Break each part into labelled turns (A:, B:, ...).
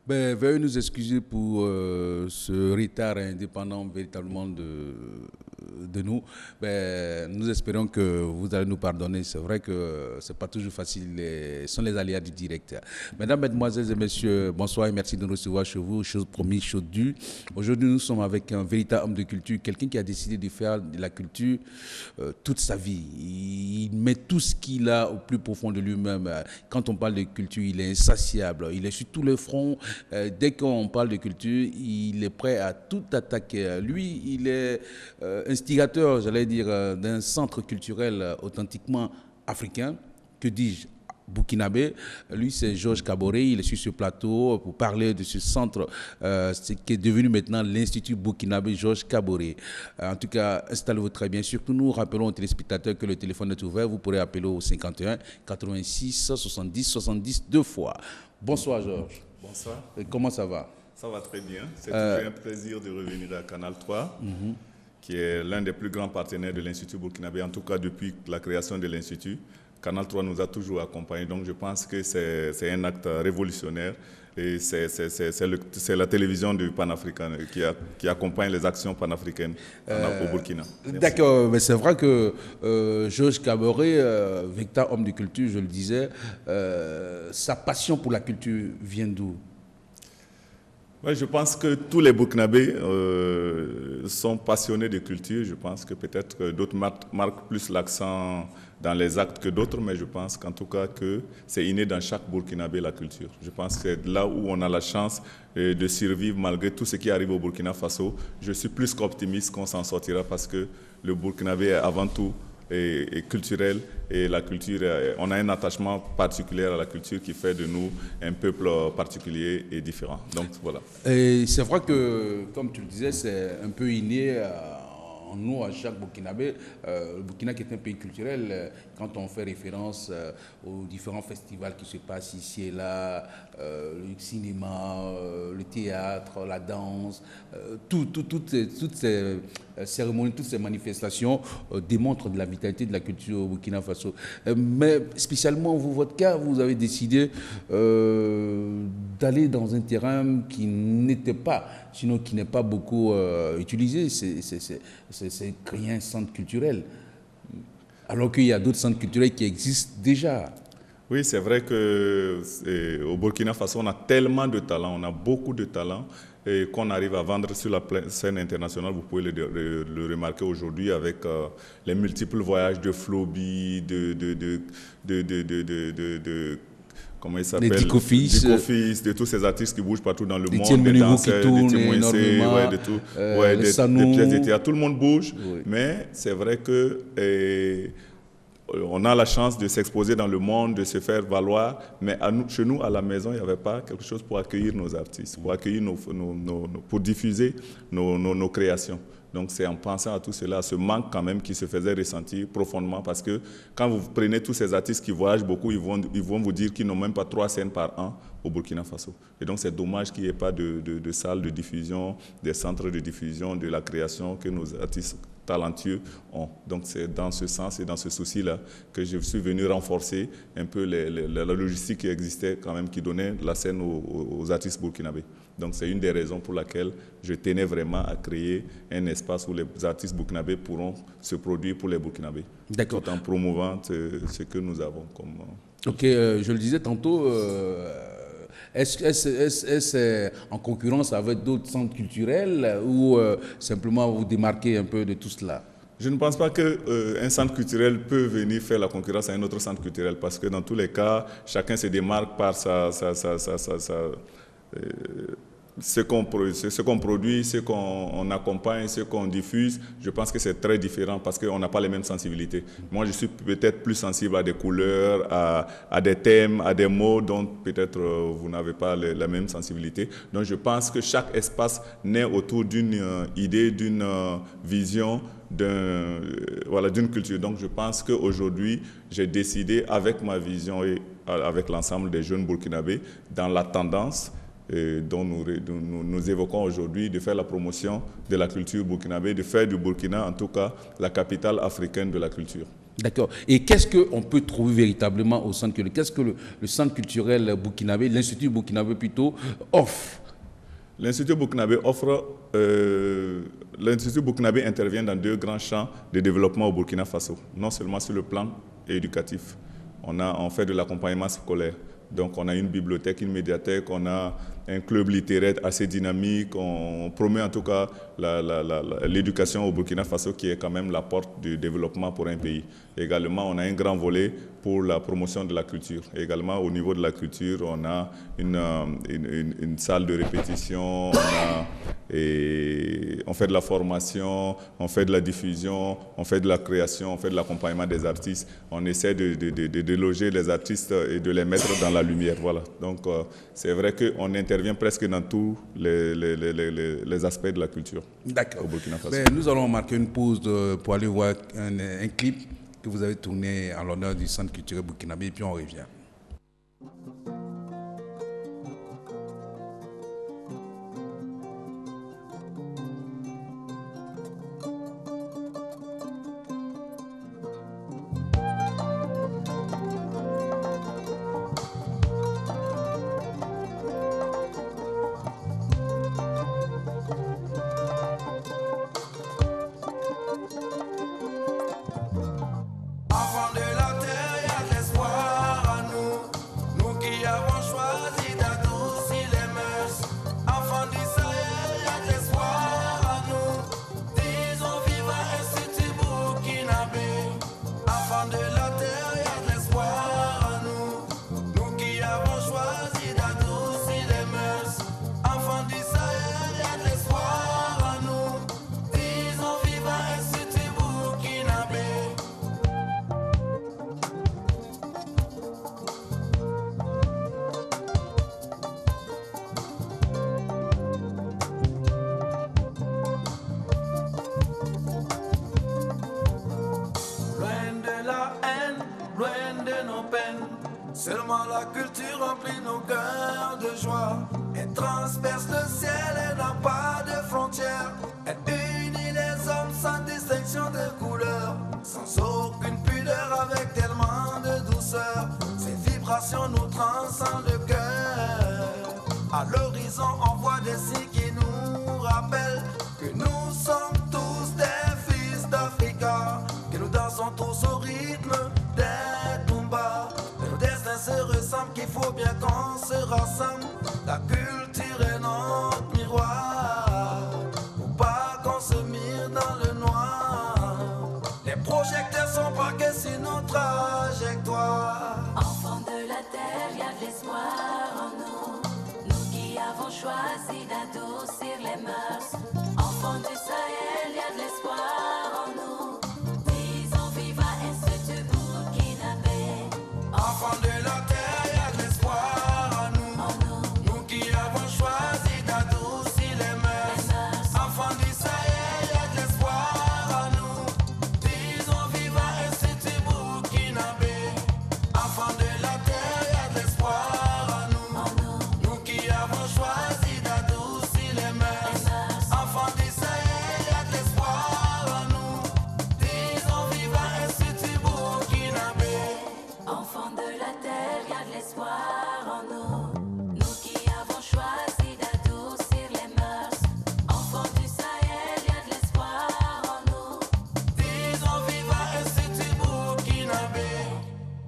A: Ben, veuillez nous excuser pour ce retard indépendant véritablement de nous. Ben, nous espérons que vous allez nous pardonner. C'est vrai que ce n'est pas toujours facile. Ce sont les aléas du direct. Mesdames, Mesdemoiselles et Messieurs, bonsoir et merci de nous recevoir chez vous. Chose promise, chose due. Aujourd'hui, nous sommes avec un véritable homme de culture, quelqu'un qui a décidé de faire de la culture toute sa vie. Il met tout ce qu'il a au plus profond de lui-même. Quand on parle de culture, il est insatiable. Il est sur tous les fronts. Dès qu'on parle de culture, il est prêt à tout attaquer. Lui, il est instigateur, j'allais dire, d'un centre culturel authentiquement africain. Que dis-je? Burkinabé. Lui, c'est Georges Kaboré. Il est sur ce plateau pour parler de ce centre qui est devenu maintenant l'Institut Burkinabé Georges Kaboré. En tout cas, installez-vous très bien. Surtout, nous rappelons aux téléspectateurs que le téléphone est ouvert. Vous pourrez appeler au 51 86 70 70 deux fois. Bonsoir, Georges.
B: Bonsoir.
A: Comment ça va?
B: Ça va très bien. C'est toujours un plaisir de revenir à Canal 3, qui est l'un des plus grands partenaires de l'Institut burkinabé, en tout cas depuis la création de l'Institut. Canal 3 nous a toujours accompagnés, donc je pense que c'est un acte révolutionnaire et c'est la télévision du panafricain qui accompagne les actions panafricaines au Burkina.
A: D'accord, mais c'est vrai que Georges Kaboré, véritable homme de culture, je le disais, sa passion pour la culture vient d'où?
B: Ouais, je pense que tous les Burkinabés sont passionnés de culture. Je pense que peut-être d'autres marquent plus l'accent dans les actes que d'autres, mais je pense qu'en tout cas que c'est inné dans chaque Burkinabé la culture. Je pense que c'est là où on a la chance de survivre malgré tout ce qui arrive au Burkina Faso. Je suis plus qu'optimiste qu'on s'en sortira parce que le Burkinabé est avant tout et culturel, et la culture, on a un attachement particulier à la culture qui fait de nous un peuple particulier et différent. Donc voilà.
A: Et c'est vrai que, comme tu le disais, c'est un peu inné en nous, à chaque Burkinabé. Le Burkina qui est un pays culturel, quand on fait référence aux différents festivals qui se passent ici et là, le cinéma, le théâtre, la danse, toutes ces cérémonies, toutes ces manifestations démontrent de la vitalité de la culture au Burkina Faso. Mais spécialement, vous, votre cas, vous avez décidé d'aller dans un terrain qui n'était pas, sinon qui n'est pas beaucoup utilisé. C'est créer un centre culturel, alors qu'il y a d'autres centres culturels qui existent déjà.
B: Oui, c'est vrai qu'au Burkina Faso, on a tellement de talents, on a beaucoup de talents, et qu'on arrive à vendre sur la scène internationale. Vous pouvez le remarquer aujourd'hui avec les multiples voyages de Floby, comment il s'appelle,
A: Dico Fils,
B: de tous ces artistes qui bougent partout dans le monde,
A: des danseurs, des
B: ouais, des pièces de théâtre, tout le monde bouge, oui. Mais c'est vrai que on a la chance de s'exposer dans le monde, de se faire valoir, mais chez nous, à la maison, il n'y avait pas quelque chose pour accueillir nos artistes, pour accueillir pour diffuser nos créations. Donc c'est en pensant à tout cela, à ce manque quand même qui se faisait ressentir profondément, parce que quand vous prenez tous ces artistes qui voyagent beaucoup, ils vont vous dire qu'ils n'ont même pas 3 scènes par an au Burkina Faso. Et donc c'est dommage qu'il n'y ait pas de salles de diffusion, des centres de diffusion de la création que nos artistes talentueux ont. Donc c'est dans ce sens et dans ce souci-là que je suis venu renforcer un peu la logistique qui existait quand même, qui donnait la scène aux artistes burkinabés. Donc c'est une des raisons pour laquelle je tenais vraiment à créer un espace où les artistes burkinabés pourront se produire pour les Burkinabés.
A: D'accord.
B: Tout en promouvant ce que nous avons comme...
A: Ok, je le disais tantôt, est-ce en concurrence avec d'autres centres culturels ou simplement vous démarquez un peu de tout cela?
B: Je ne pense pas qu'un centre culturel peut venir faire la concurrence à un autre centre culturel, parce que dans tous les cas, chacun se démarque par ce qu'on produit, ce qu'on accompagne, ce qu'on diffuse. Je pense que c'est très différent parce qu'on n'a pas les mêmes sensibilités. Moi, je suis peut-être plus sensible à des couleurs, à des thèmes, à des mots dont peut-être vous n'avez pas la même sensibilité. Donc, je pense que chaque espace naît autour d'une idée, d'une vision, d'une culture. Donc, je pense qu'aujourd'hui, j'ai décidé, avec ma vision et avec l'ensemble des jeunes burkinabés, dans la tendance dont nous évoquons aujourd'hui, de faire la promotion de la culture burkinabé, de faire du Burkina, en tout cas, la capitale africaine de la culture.
A: D'accord. Et qu'est-ce qu'on peut trouver véritablement au centre culturel? Qu'est-ce que le centre culturel burkinabé, l'Institut burkinabé plutôt, offre?
B: L'Institut burkinabé l'Institut burkinabé intervient dans 2 grands champs de développement au Burkina Faso. Non seulement sur le plan éducatif, on fait de l'accompagnement scolaire. Donc on a une bibliothèque, une médiathèque, on a un club littéraire assez dynamique, on promet en tout cas l'éducation au Burkina Faso qui est quand même la porte du développement pour un pays. Également, on a un grand volet pour la promotion de la culture. Également, au niveau de la culture, on a une salle de répétition, on fait de la formation, on fait de la diffusion, on fait de la création, on fait de l'accompagnement des artistes. On essaie de déloger les artistes et de les mettre dans la lumière. Voilà. Donc, c'est vrai qu'on intervient presque dans tous les aspects de la culture.
A: D'accord. Nous allons marquer une pause pour aller voir un clip que vous avez tourné en l'honneur du Centre culturel burkinabé et puis on revient.
C: Seulement la culture remplit nos cœurs de joie. Elle transperce le ciel, elle n'a pas de frontières. Elle unit les hommes sans distinction de couleur, sans aucune pudeur, avec tellement de douceur. Ces vibrations nous transcendent le cœur. À l'horizon, on voit des signes qui nous rappellent que nous sommes tous des fils d'Africa, que nous dansons tous au rythme des Tumba. Se ressemble, qu'il faut bien qu'on se rassemble. La culture est notre miroir, pour pas qu'on se mire dans le noir. Les projecteurs sont braqués sur nos trajectoires.
D: Enfants de la terre, y a de l'espoir en nous. Nous qui avons choisi d'adoucir les mœurs. Enfants du Sahel, y a de l'espoir en nous. Disons viva Institut burkinabé.
C: Enfants de la terre, y a de l'espoir en nous. Nous qui avons choisi d'adoucir les mœurs. Enfants du Sahel, y a de l'espoir en nous. Disons viva Institut burkinabé. Enfants de la terre, y a de l'espoir en nous. Nous qui avons choisi d'adoucir les mœurs. Enfants du Sahel, y a de l'espoir en nous. Disons viva Institut burkinabé.
D: Enfants de la terre, y a de l'espoir en nous. Nous qui avons choisi d'adoucir les mœurs. Enfants du Sahel, y a de l'espoir en nous.
C: Disons viva Institut burkinabé.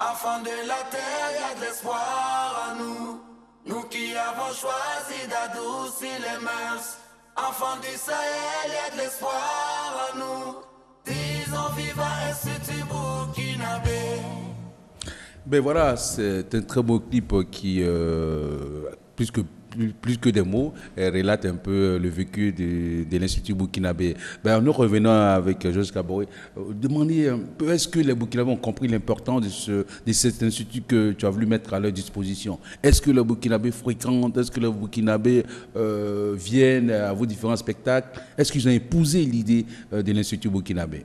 C: Enfants de la terre, y a de l'espoir en nous. Nous qui avons choisi d'adoucir les mœurs. Enfants du Sahel, y a de l'espoir en nous. Disons viva Institut burkinabé.
A: Ben voilà, c'est un très beau clip qui, plus que des mots, relate un peu le vécu de l'Institut burkinabé. Ben, nous revenons avec Georges Kaboré. Demandez un peu, est-ce que les Burkinabés ont compris l'importance de cet institut que tu as voulu mettre à leur disposition? Est-ce que les Burkinabés fréquentent? Est-ce que les Burkinabés viennent à vos différents spectacles? Est-ce qu'ils ont épousé l'idée de l'Institut burkinabé?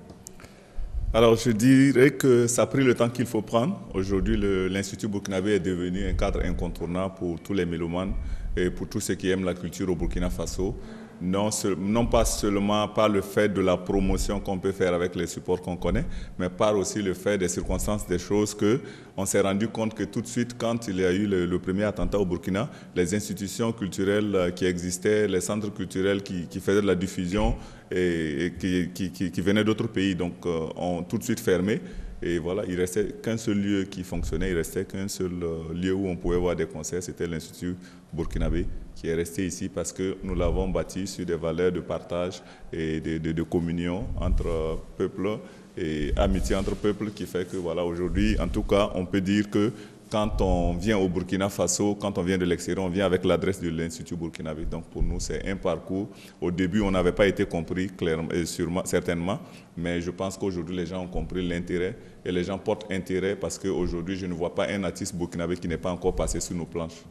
B: Alors, je dirais que ça a pris le temps qu'il faut prendre. Aujourd'hui, l'Institut burkinabé est devenu un cadre incontournable pour tous les mélomanes et pour tous ceux qui aiment la culture au Burkina Faso. non pas seulement par le fait de la promotion qu'on peut faire avec les supports qu'on connaît, mais par aussi le fait des circonstances, des choses qu'on s'est rendu compte que tout de suite, quand il y a eu le premier attentat au Burkina, les institutions culturelles qui existaient, les centres culturels qui faisaient de la diffusion et qui venaient d'autres pays, donc ont tout de suite fermé. Et voilà, il ne restait qu'un seul lieu qui fonctionnait, il ne restait qu'un seul lieu où on pouvait voir des concerts, c'était l'Institut burkinabé, qui est resté ici parce que nous l'avons bâti sur des valeurs de partage et de communion entre peuples et amitié entre peuples, qui fait que voilà, aujourd'hui, en tout cas, on peut dire que quand on vient au Burkina Faso, quand on vient de l'extérieur, on vient avec l'adresse de l'Institut burkinabé. Donc pour nous, c'est un parcours. Au début, on n'avait pas été compris, clairement, et certainement, mais je pense qu'aujourd'hui, les gens ont compris l'intérêt et les gens portent intérêt parce qu'aujourd'hui, je ne vois pas un artiste burkinabé qui n'est pas encore passé sur nos planches.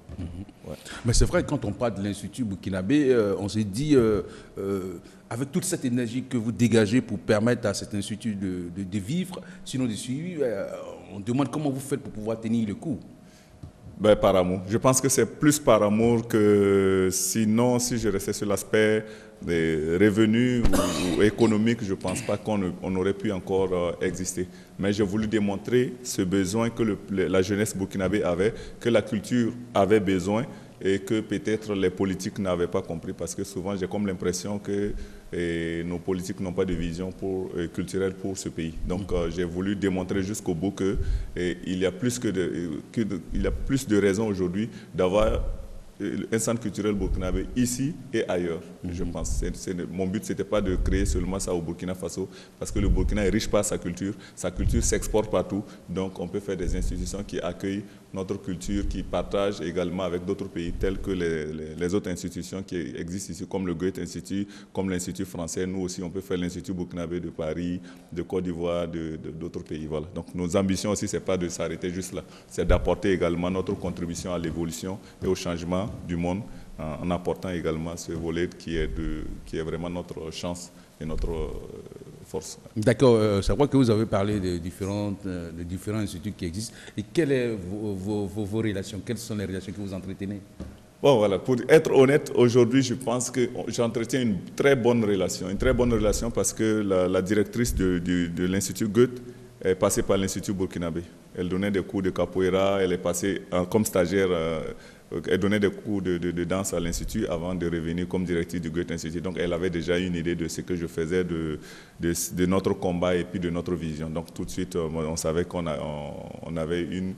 A: Ouais. Mais c'est vrai, quand on parle de l'Institut burkinabé, on s'est dit, avec toute cette énergie que vous dégagez pour permettre à cet institut de vivre, sinon de suivre, on demande comment vous faites pour pouvoir tenir le coup.
B: Ben, par amour. Je pense que c'est plus par amour que sinon, si je restais sur l'aspect des revenus ou économiques, je ne pense pas qu'on aurait pu encore exister. Mais j'ai voulu démontrer ce besoin que la jeunesse burkinabé avait, que la culture avait besoin et que peut-être les politiques n'avaient pas compris, parce que souvent j'ai comme l'impression que nos politiques n'ont pas de vision culturelle pour ce pays. Donc j'ai voulu démontrer jusqu'au bout qu'il y a plus de raisons aujourd'hui d'avoir un centre culturel burkinabé ici et ailleurs, je pense. Mon but, ce n'était pas de créer seulement ça au Burkina Faso, parce que le Burkina est riche par sa culture s'exporte partout, donc on peut faire des institutions qui accueillent notre culture, qui partagent également avec d'autres pays, tels que les autres institutions qui existent ici, comme le Goethe Institut, comme l'Institut français. Nous aussi, on peut faire l'Institut burkinabé de Paris, de Côte d'Ivoire, d'autres pays. Voilà. Donc nos ambitions aussi, ce n'est pas de s'arrêter juste là, c'est d'apporter également notre contribution à l'évolution et au changement du monde, en apportant également ce volet qui est vraiment notre chance et notre force.
A: D'accord, c'est vrai que vous avez parlé de différents instituts qui existent. Et quelles sont vos relations? Quelles sont les relations que vous entretenez?
B: Bon, voilà, pour être honnête, aujourd'hui, je pense que j'entretiens une très bonne relation parce que la directrice de l'Institut Goethe est passée par l'Institut burkinabé. Elle donnait des cours de capoeira, elle est passée comme stagiaire, elle donnait des cours de danse à l'Institut avant de revenir comme directrice du Goethe Institut. Donc elle avait déjà une idée de ce que je faisais, de notre combat et puis de notre vision. Donc tout de suite, on savait qu'on avait une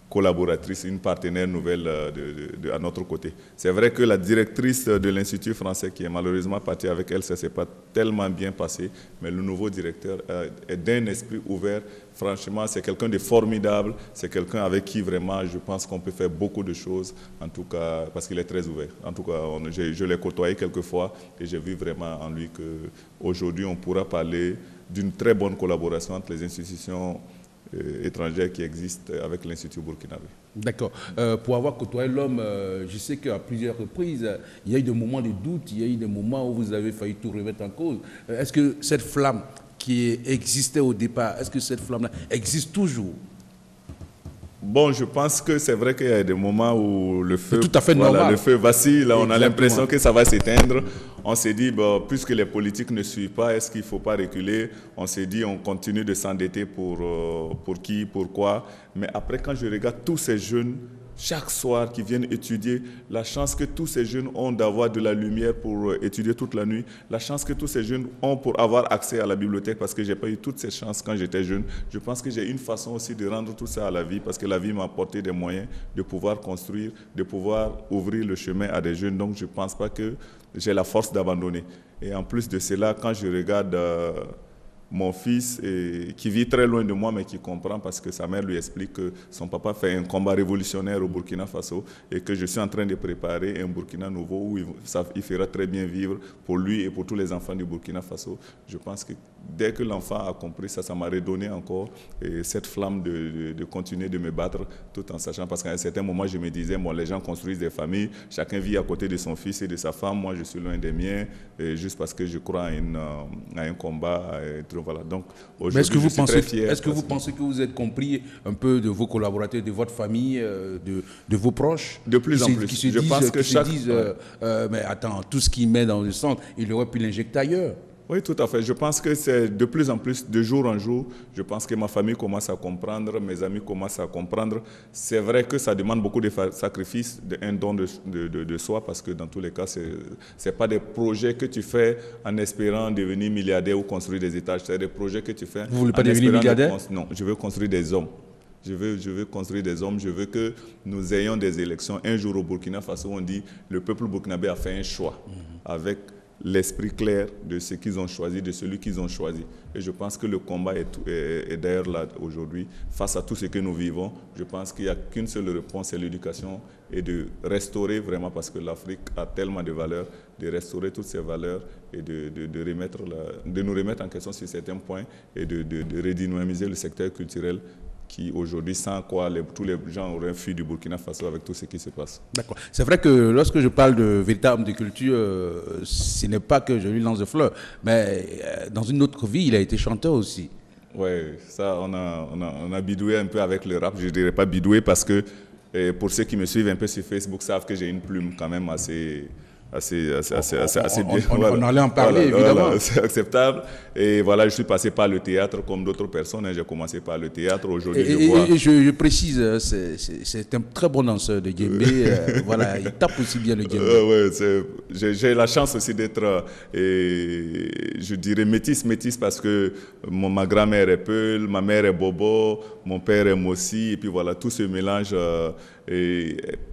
B: collaboratrice, une partenaire nouvelle à notre côté. C'est vrai que la directrice de l'Institut français, qui est malheureusement partie avec elle, ça ne s'est pas tellement bien passé, mais le nouveau directeur est d'un esprit ouvert. Franchement, c'est quelqu'un de formidable, c'est quelqu'un avec qui vraiment je pense qu'on peut faire beaucoup de choses, en tout cas parce qu'il est très ouvert. En tout cas, je l'ai côtoyé quelques fois et j'ai vu vraiment en lui qu'aujourd'hui on pourra parler d'une très bonne collaboration entre les institutions étrangères qui existent avec l'Institut burkinabé.
A: D'accord. Pour avoir côtoyé l'homme, je sais qu'à plusieurs reprises, il y a eu des moments de doute, il y a eu des moments où vous avez failli tout remettre en cause. Est-ce que cette flamme qui existait au départ, est-ce que cette flamme-là existe toujours?
B: Bon, je pense que c'est vrai qu'il y a des moments où le feu,
A: tout à fait normal.
B: Le feu vacille, là, on a l'impression que ça va s'éteindre. On s'est dit, bon, puisque les politiques ne suivent pas, est-ce qu'il ne faut pas reculer? On s'est dit, on continue de s'endetter pour qui, pourquoi? Mais après, quand je regarde tous ces jeunes, chaque soir, qui viennent étudier, la chance que tous ces jeunes ont d'avoir de la lumière pour étudier toute la nuit, la chance que tous ces jeunes ont pour avoir accès à la bibliothèque, parce que je n'ai pas eu toutes ces chances quand j'étais jeune. Je pense que j'ai une façon aussi de rendre tout ça à la vie, parce que la vie m'a apporté des moyens de pouvoir construire, de pouvoir ouvrir le chemin à des jeunes. Donc je ne pense pas que j'ai la force d'abandonner. Et en plus de cela, quand je regarde mon fils, qui vit très loin de moi, mais qui comprend parce que sa mère lui explique que son papa fait un combat révolutionnaire au Burkina Faso et que je suis en train de préparer un Burkina nouveau où il fera très bien vivre pour lui et pour tous les enfants du Burkina Faso. Je pense que dès que l'enfant a compris ça, ça m'a redonné encore cette flamme de continuer de me battre tout en sachant, parce qu'à un certain moment, je me disais, bon, les gens construisent des familles, chacun vit à côté de son fils et de sa femme, moi je suis loin des miens, juste parce que je crois à un combat, à être Voilà. Donc,
A: mais est-ce que vous pensez que vous êtes compris un peu de vos collaborateurs, de votre famille, de vos proches?
B: De plus en plus.
A: Je pense que chaque... mais attends, tout ce qu'il met dans le centre, il aurait pu l'injecter ailleurs.
B: Oui, tout à fait. Je pense que c'est de plus en plus, de jour en jour, je pense que ma famille commence à comprendre, mes amis commencent à comprendre. C'est vrai que ça demande beaucoup de sacrifices, un don de soi, parce que dans tous les cas, ce n'est pas des projets que tu fais en espérant devenir milliardaire ou construire des étages. C'est des projets que tu fais.
A: Vous ne voulez pas devenir milliardaire?
B: Non, je veux construire des hommes. Je veux construire des hommes, je veux que nous ayons des élections. Un jour au Burkina Faso, on dit le peuple burkinabé a fait un choix avec l'esprit clair de ce qu'ils ont choisi, de celui qu'ils ont choisi. Et je pense que le combat est d'ailleurs là aujourd'hui, face à tout ce que nous vivons. Je pense qu'il n'y a qu'une seule réponse, c'est l'éducation et de restaurer vraiment, parce que l'Afrique a tellement de valeurs, de restaurer toutes ces valeurs et de nous remettre en question sur certains points et de redynamiser le secteur culturel qui aujourd'hui, sans quoi tous les gens auraient fui du Burkina Faso avec tout ce qui se passe.
A: D'accord. C'est vrai que lorsque je parle de véritable homme de culture, ce n'est pas que je lui lance des fleurs, mais dans une autre vie, il a été chanteur aussi.
B: Oui, ça, on a bidoué un peu avec le rap. Je ne dirais pas bidoué parce que pour ceux qui me suivent un peu sur Facebook savent que j'ai une plume quand même assez bien.
A: On allait en parler, évidemment.
B: Voilà, c'est acceptable. Et voilà, je suis passé par le théâtre comme d'autres personnes. J'ai commencé par le théâtre. Aujourd'hui,
A: je précise, c'est un très bon danseur de djembé. Voilà, il tape aussi bien le djembé.
B: J'ai la chance aussi d'être, je dirais, métis parce que ma grand-mère est Peul, ma mère est Bobo, mon père est Mossi. Et puis voilà, tout se mélange.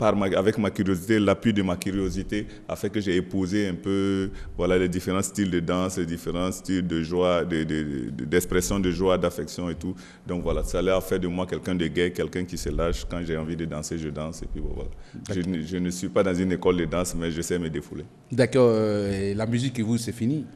B: Avec ma curiosité, l'appui de ma curiosité a fait que j'ai épousé un peu les différents styles de danse, les différents styles de joie, d'expression de joie, d'affection et tout. Donc voilà, ça a fait de moi quelqu'un de gai, quelqu'un qui se lâche. Quand j'ai envie de danser, je danse. Et puis voilà. Je ne suis pas dans une école de danse, mais je sais me défouler.
A: D'accord. La musique et vous, c'est fini?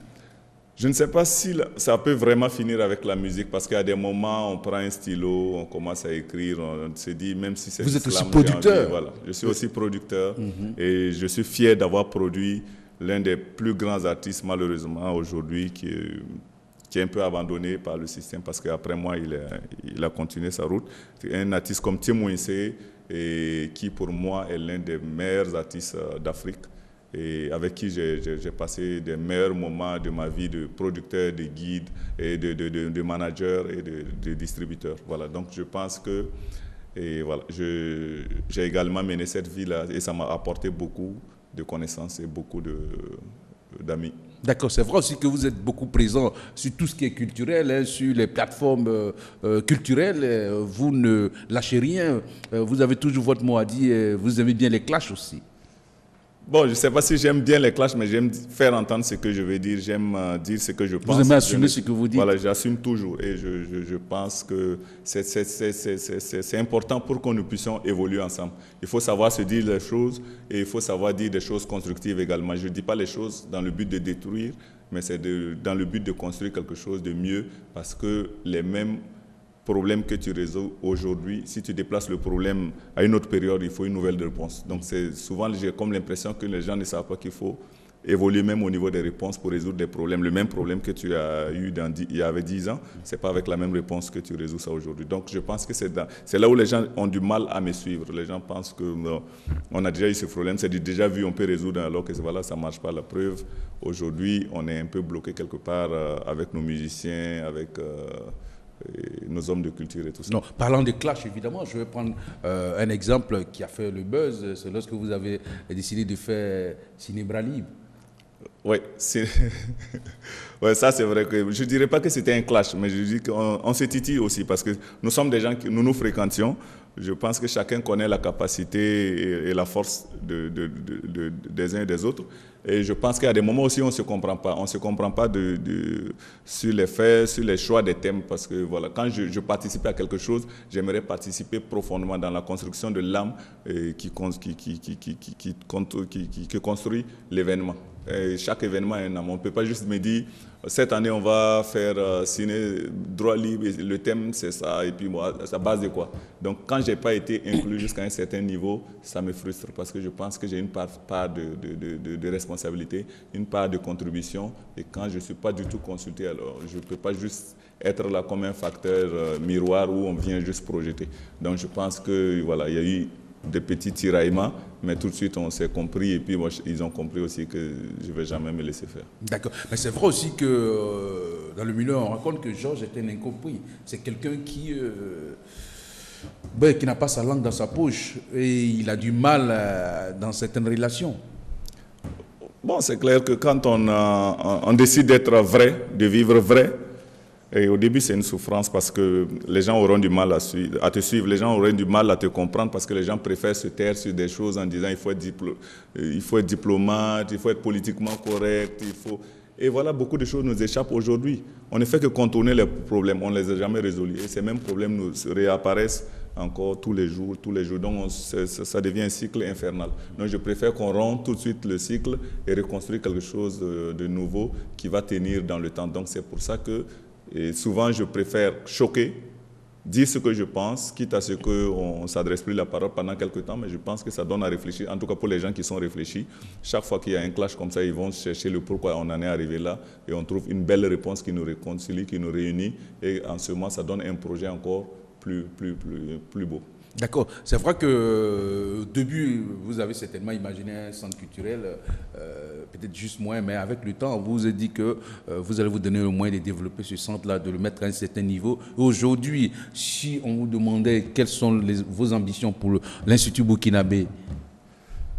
B: Je ne sais pas si ça peut vraiment finir avec la musique, parce qu'à des moments, on prend un stylo, on commence à écrire, on se dit, même si c'est...
A: Vous êtes aussi producteur?
B: Voilà. Je suis aussi producteur et je suis fier d'avoir produit l'un des plus grands artistes, malheureusement, aujourd'hui, qui est un peu abandonné par le système, parce qu'après moi, il a continué sa route. Un artiste comme Tim Winsey, qui pour moi est l'un des meilleurs artistes d'Afrique, et avec qui j'ai passé des meilleurs moments de ma vie de producteur, de guide, et de manager et de distributeur. Voilà, donc je pense que j'ai également mené cette vie-là et ça m'a apporté beaucoup de connaissances et beaucoup d'amis.
A: D'accord, c'est vrai aussi que vous êtes beaucoup présent sur tout ce qui est culturel, sur les plateformes culturelles. Vous ne lâchez rien, vous avez toujours votre mot à dire, vous aimez bien les clashs aussi.
B: Bon, je ne sais pas si j'aime bien les clashs, mais j'aime faire entendre ce que je veux dire, j'aime dire ce que je pense.
A: Vous aimez assumer ce que vous dites?
B: Voilà, j'assume toujours et je pense que c'est important pour que nous puissions évoluer ensemble. Il faut savoir se dire les choses et il faut savoir dire des choses constructives également. Je ne dis pas les choses dans le but de détruire, mais c'est dans le but de construire quelque chose de mieux, parce que les mêmes problème que tu résous aujourd'hui, si tu déplaces le problème à une autre période, il faut une nouvelle réponse. Donc souvent, j'ai comme l'impression que les gens ne savent pas qu'il faut évoluer même au niveau des réponses pour résoudre des problèmes. Le même problème que tu as eu il y avait 10 ans, ce n'est pas avec la même réponse que tu résous ça aujourd'hui. Donc je pense que c'est là où les gens ont du mal à me suivre. Les gens pensent qu'on a déjà eu ce problème, c'est déjà vu, on peut résoudre, alors que voilà, ça ne marche pas. La preuve, aujourd'hui, on est un peu bloqué quelque part avec nos musiciens, avec... nos hommes de culture et tout ça.
A: Non, parlant de clash, évidemment, je vais prendre un exemple qui a fait le buzz. C'est lorsque vous avez décidé de faire Cinébra Libre.
B: Oui, ouais, ça c'est vrai que je ne dirais pas que c'était un clash, mais je dis qu'on se titille aussi, parce que nous sommes des gens nous fréquentions. Je pense que chacun connaît la capacité et la force des uns et des autres. Et je pense qu'à des moments aussi, on ne se comprend pas. On ne se comprend pas sur les faits, sur les choix des thèmes. Parce que voilà, quand je participe à quelque chose, j'aimerais participer profondément dans la construction de l'âme qui construit l'événement. Et chaque événement est un amont. On ne peut pas juste me dire, cette année, on va faire ciné, droit libre, et le thème, c'est ça, et puis moi, ça base de quoi? Donc, quand je n'ai pas été inclus jusqu'à un certain niveau, ça me frustre parce que je pense que j'ai une part de responsabilité, une part de contribution, et quand je ne suis pas du tout consulté, alors je ne peux pas juste être là comme un facteur miroir où on vient juste projeter. Donc, je pense que, voilà, il y a eu des petits tiraillements, mais tout de suite on s'est compris et puis moi, ils ont compris aussi que je ne vais jamais me laisser faire.
A: D'accord. Mais c'est vrai aussi que dans le milieu, on raconte que Georges était un incompris. C'est quelqu'un qui n'a pas sa langue dans sa poche et il a du mal dans certaines relations.
B: Bon, c'est clair que quand on décide d'être vrai, de vivre vrai, et au début, c'est une souffrance parce que les gens auront du mal à te suivre, les gens auront du mal à te comprendre parce que les gens préfèrent se taire sur des choses en disant il faut être diplomate, il faut être politiquement correct, Et voilà, beaucoup de choses nous échappent aujourd'hui. On ne fait que contourner les problèmes, on ne les a jamais résolus. Et ces mêmes problèmes nous réapparaissent encore tous les jours. Donc ça devient un cycle infernal. Donc je préfère qu'on rompe tout de suite le cycle et reconstruire quelque chose de nouveau qui va tenir dans le temps. Donc c'est pour ça que et souvent, je préfère choquer, dire ce que je pense, quitte à ce qu'on ne s'adresse plus la parole pendant quelques temps, mais je pense que ça donne à réfléchir, en tout cas pour les gens qui sont réfléchis. Chaque fois qu'il y a un clash comme ça, ils vont chercher le pourquoi on en est arrivé là, et on trouve une belle réponse qui nous réconcilie, qui nous réunit, et en ce moment, ça donne un projet encore plus beau.
A: D'accord. C'est vrai qu'au début, vous avez certainement imaginé un centre culturel, peut-être juste moins, mais avec le temps, vous vous êtes dit que vous allez vous donner le moyen de développer ce centre-là, de le mettre à un certain niveau. Aujourd'hui, si on vous demandait quelles sont vos ambitions pour l'Institut burkinabé,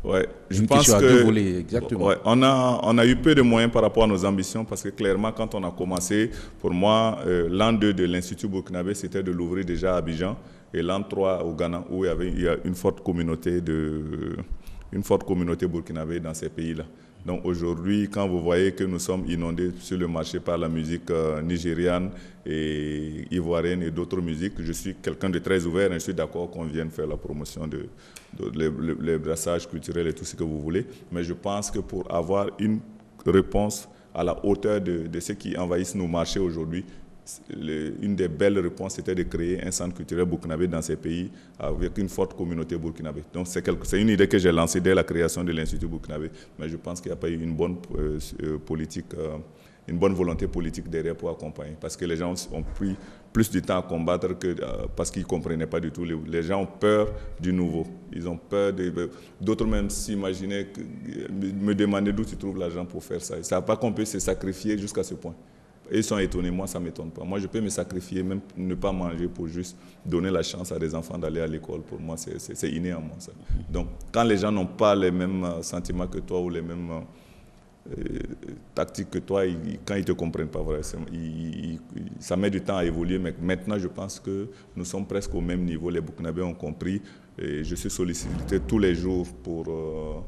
B: ouais, je pense que
A: deux volets, exactement.
B: Ouais, on a eu peu de moyens par rapport à nos ambitions parce que clairement, quand on a commencé, pour moi, l'an 2 de l'Institut burkinabé, c'était de l'ouvrir déjà à Abidjan. Et l'an 3 au Ghana, où il y a une forte communauté burkinabé dans ces pays-là. Donc aujourd'hui, quand vous voyez que nous sommes inondés sur le marché par la musique nigériane et ivoirienne et d'autres musiques, je suis quelqu'un de très ouvert et je suis d'accord qu'on vienne faire la promotion les brassages culturels et tout ce que vous voulez. Mais je pense que pour avoir une réponse à la hauteur de ceux qui envahissent nos marchés aujourd'hui, une des belles réponses, c'était de créer un centre culturel burkinabé dans ces pays avec une forte communauté burkinabé. Donc c'est une idée que j'ai lancée dès la création de l'Institut burkinabé, mais je pense qu'il n'y a pas eu une bonne une bonne volonté politique derrière pour accompagner, parce que les gens ont pris plus de temps à combattre que parce qu'ils ne comprenaient pas du tout. Les gens ont peur du nouveau. Ils ont peur d'autres même s'imaginaient, me demander d'où tu trouves l'argent pour faire ça. Ils ne savent pas qu'on peut se sacrifier jusqu'à ce point. Et ils sont étonnés, moi ça ne m'étonne pas. Moi je peux me sacrifier, même ne pas manger pour juste donner la chance à des enfants d'aller à l'école. Pour moi c'est inné en moi ça. Donc quand les gens n'ont pas les mêmes sentiments que toi ou les mêmes tactiques que toi, quand ils ne te comprennent pas, voilà, ça met du temps à évoluer. Mais maintenant je pense que nous sommes presque au même niveau. Les Burkinabés ont compris et je suis sollicité tous les jours pour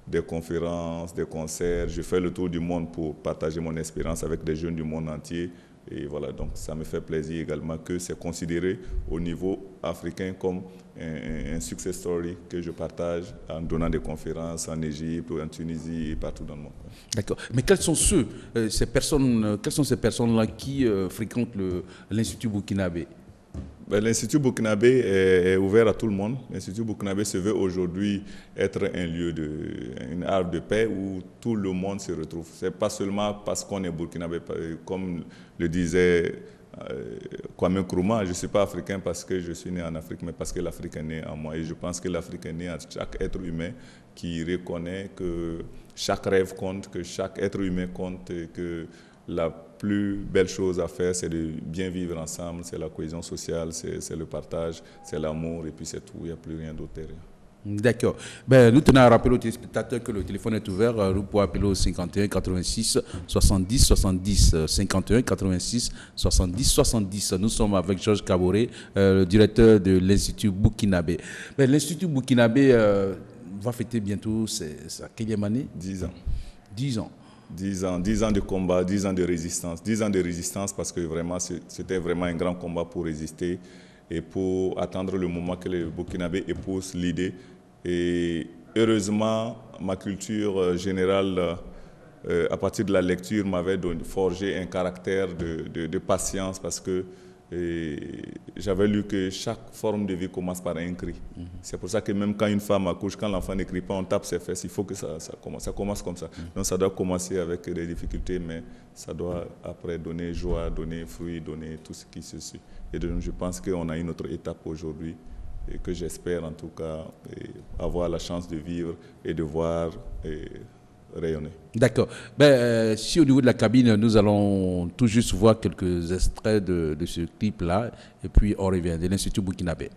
B: des conférences, des concerts. Je fais le tour du monde pour partager mon expérience avec des jeunes du monde entier. Et voilà, donc ça me fait plaisir également que c'est considéré au niveau africain comme un success story que je partage en donnant des conférences en Égypte, en Tunisie et partout dans le monde.
A: D'accord. Mais quelles sont ces personnes-là qui fréquentent l'Institut burkinabé?
B: L'Institut burkinabé est ouvert à tout le monde. L'Institut burkinabé se veut aujourd'hui être un lieu une havre de paix où tout le monde se retrouve. Ce n'est pas seulement parce qu'on est burkinabé, comme le disait Kwame Nkrumah, je ne suis pas africain parce que je suis né en Afrique, mais parce que l'Afrique est née en moi. Et je pense que l'Afrique est née à chaque être humain qui reconnaît que chaque rêve compte, que chaque être humain compte et que la plus belle chose à faire, c'est de bien vivre ensemble, c'est la cohésion sociale, c'est le partage, c'est l'amour, et puis c'est tout, il n'y a plus rien d'autre derrière.
A: D'accord. Nous tenons à rappeler aux téléspectateurs que le téléphone est ouvert. Vous pouvez appeler au 51 86 70 70. 51 86 70 70. Nous sommes avec Georges Kaboré, le directeur de l'Institut burkinabé. L'Institut burkinabé va fêter bientôt sa quelle année?
B: 10 ans.
A: 10 ans.
B: 10 ans de combat, 10 ans de résistance. 10 ans de résistance parce que vraiment, c'était vraiment un grand combat pour résister et pour attendre le moment que les Burkinabés épousent l'idée. Et heureusement, ma culture générale à partir de la lecture, m'avait forgé un caractère de patience parce que j'avais lu que chaque forme de vie commence par un cri. C'est pour ça que même quand une femme accouche, quand l'enfant ne crie pas, on tape ses fesses. Il faut que ça commence comme ça. Donc ça doit commencer avec des difficultés, mais ça doit après donner joie, donner fruit, donner tout ce qui se suit. Et donc je pense qu'on a une autre étape aujourd'hui et que j'espère en tout cas avoir la chance de vivre et de voir rayonner.
A: D'accord. Si au niveau de la cabine, nous allons tout juste voir quelques extraits de ce clip-là, et puis on revient de l'Institut burkinabé.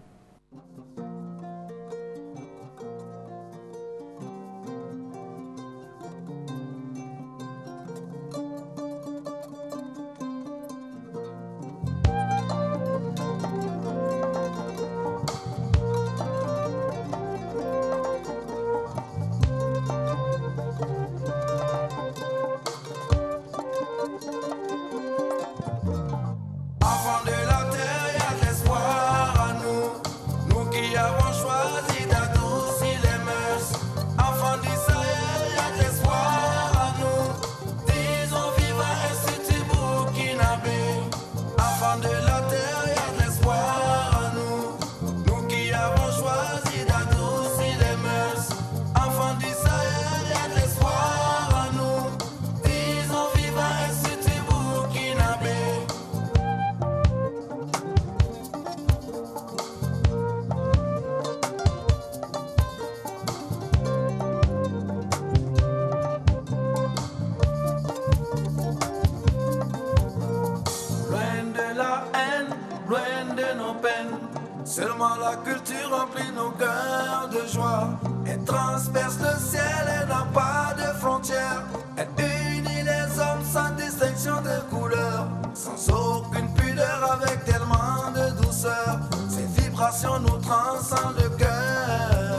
C: Seulement la culture remplit nos cœurs de joie. Elle transperce le ciel, elle n'a pas de frontières. Elle unit les hommes sans distinction de couleur, sans aucune pudeur, avec tellement de douceur. Ces vibrations nous transcendent le cœur.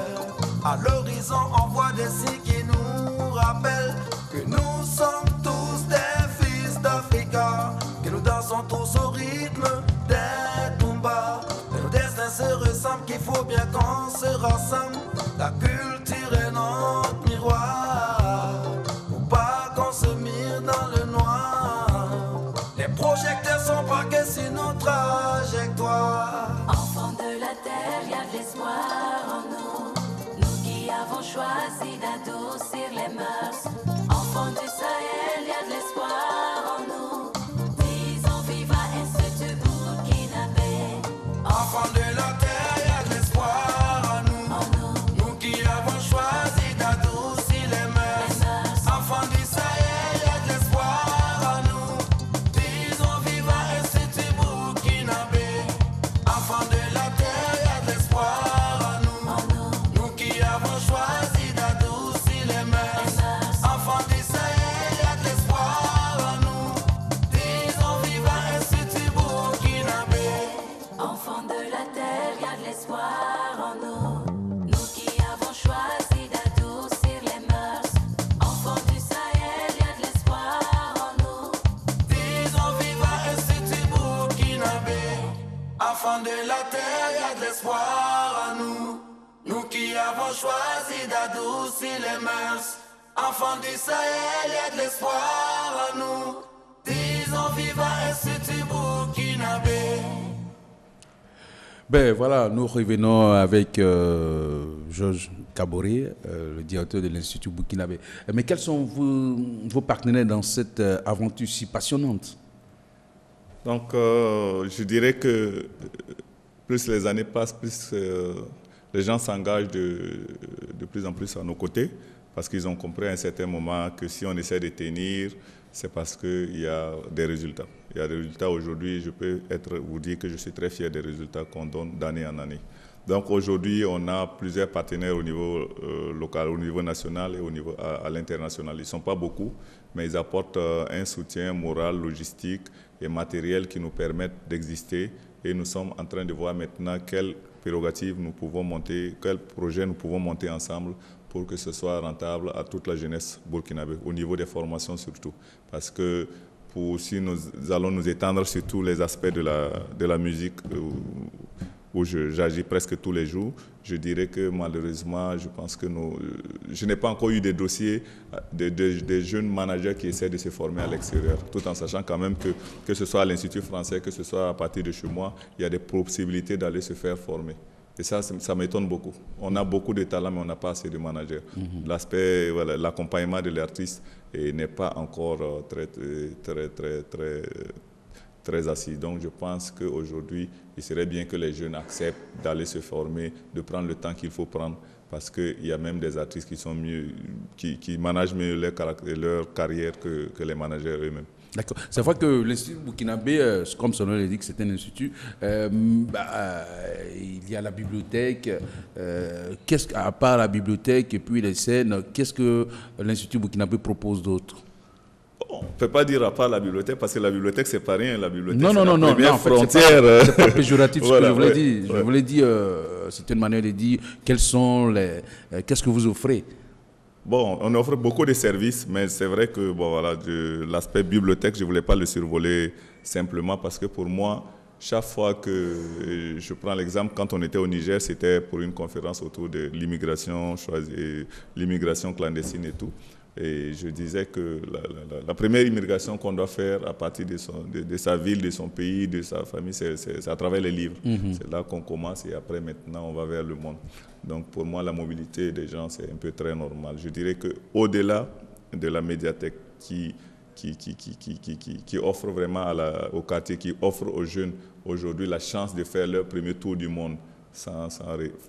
C: À l'horizon, on voit des signes qui nous rappellent que nous sommes tous des fils d'Africa, que nous dansons tous au rythme des Tumba. Nos destins se ressemblent, qu'il faut bien qu'on se rassemble. La culture est notre miroir, pour pas qu'on se mire dans le noir. Les projecteurs sont braqués sur nos trajectoires.
D: Enfants de la terre, y a de l'espoir en nous. Nous qui avons choisi d'adoucir les mœurs. Enfants du Sahel, y a de l'espoir en nous. Disons viva Institut burkinabé.
C: Enfants de la terre, y a de l'espoir en nous. Nous qui avons choisi d'adoucir les mœurs. Enfants du Sahel, y a de l'espoir en nous. Disons viva Institut burkinabé. Enfants de la terre, y a de l'espoir en nous. Nous qui avons choisi d'adoucir les mœurs. Enfants du Sahel, y a de l'espoir en nous. Disons viva Institut burkinabé.
D: Enfants de la terre, y a de l'espoir en nous. Nous qui avons choisi d'adoucir les mœurs. Enfants du Sahel, y a de l'espoir en nous.
C: Disons viva Institut burkinabé. Enfants de la terre, y a de l'espoir en nous. Nous qui avons choisi d'adoucir les mœurs. Enfants du Sahel, y a de l'espoir en nous. Disons viva Institut burkinabé.
A: Voilà, nous revenons avec Georges Kaboré, le directeur de l'Institut burkinabé. Mais quels sont vos partenaires dans cette aventure si passionnante?
B: Donc, je dirais que plus les années passent, plus les gens s'engagent de plus en plus à nos côtés, parce qu'ils ont compris à un certain moment que si on essaie de tenir, c'est parce qu'il y a des résultats. Il y a des résultats aujourd'hui, je peux vous dire que je suis très fier des résultats qu'on donne d'année en année. Donc aujourd'hui, on a plusieurs partenaires au niveau local, au niveau national et au niveau à l'international. Ils ne sont pas beaucoup, mais ils apportent un soutien moral, logistique et matériel qui nous permettent d'exister. Et nous sommes en train de voir maintenant quelles prérogatives nous pouvons monter, quels projets nous pouvons monter ensemble pour que ce soit rentable à toute la jeunesse burkinabé, au niveau des formations surtout. Parce que si nous allons nous étendre sur tous les aspects de la musique, où j'agis presque tous les jours. Je dirais que malheureusement, je pense que je n'ai pas encore eu des dossiers de jeunes managers qui essaient de se former à l'extérieur, tout en sachant quand même que ce soit à l'Institut français, que ce soit à partir de chez moi, il y a des possibilités d'aller se faire former. Et ça m'étonne beaucoup. On a beaucoup de talents, mais on n'a pas assez de managers. L'aspect, voilà, l'accompagnement de l'artiste n'est pas encore très assis. Donc je pense qu'aujourd'hui, il serait bien que les jeunes acceptent d'aller se former, de prendre le temps qu'il faut prendre, parce qu'il y a même des artistes qui sont mieux, qui managent mieux leur carrière que les managers eux-mêmes.
A: D'accord. C'est vrai que l'Institut burkinabé, comme son nom l'indique, c'est un institut. Il y a la bibliothèque. À part la bibliothèque et puis les scènes, qu'est-ce que l'Institut burkinabé propose d'autre?
B: On ne peut pas dire à part la bibliothèque, parce que la bibliothèque, c'est pas rien. La bibliothèque,
A: non,
B: la première frontière.
A: C'est pas péjoratif ce que je voulais dire. Je voulais dire, c'est une manière de dire, qu'est-ce que vous offrez?
B: Bon, on offre beaucoup de services, mais c'est vrai que voilà, l'aspect bibliothèque, je ne voulais pas le survoler simplement parce que pour moi, chaque fois que je prends l'exemple, quand on était au Niger, c'était pour une conférence autour de l'immigration clandestine et tout. Et je disais que la première immigration qu'on doit faire à partir de sa ville, de son pays, de sa famille, c'est à travers les livres. C'est là qu'on commence et après, maintenant, on va vers le monde. Donc, pour moi, la mobilité des gens, c'est un peu très normal. Je dirais qu'au-delà de la médiathèque qui offre vraiment au quartier, qui offre aux jeunes aujourd'hui la chance de faire leur premier tour du monde sans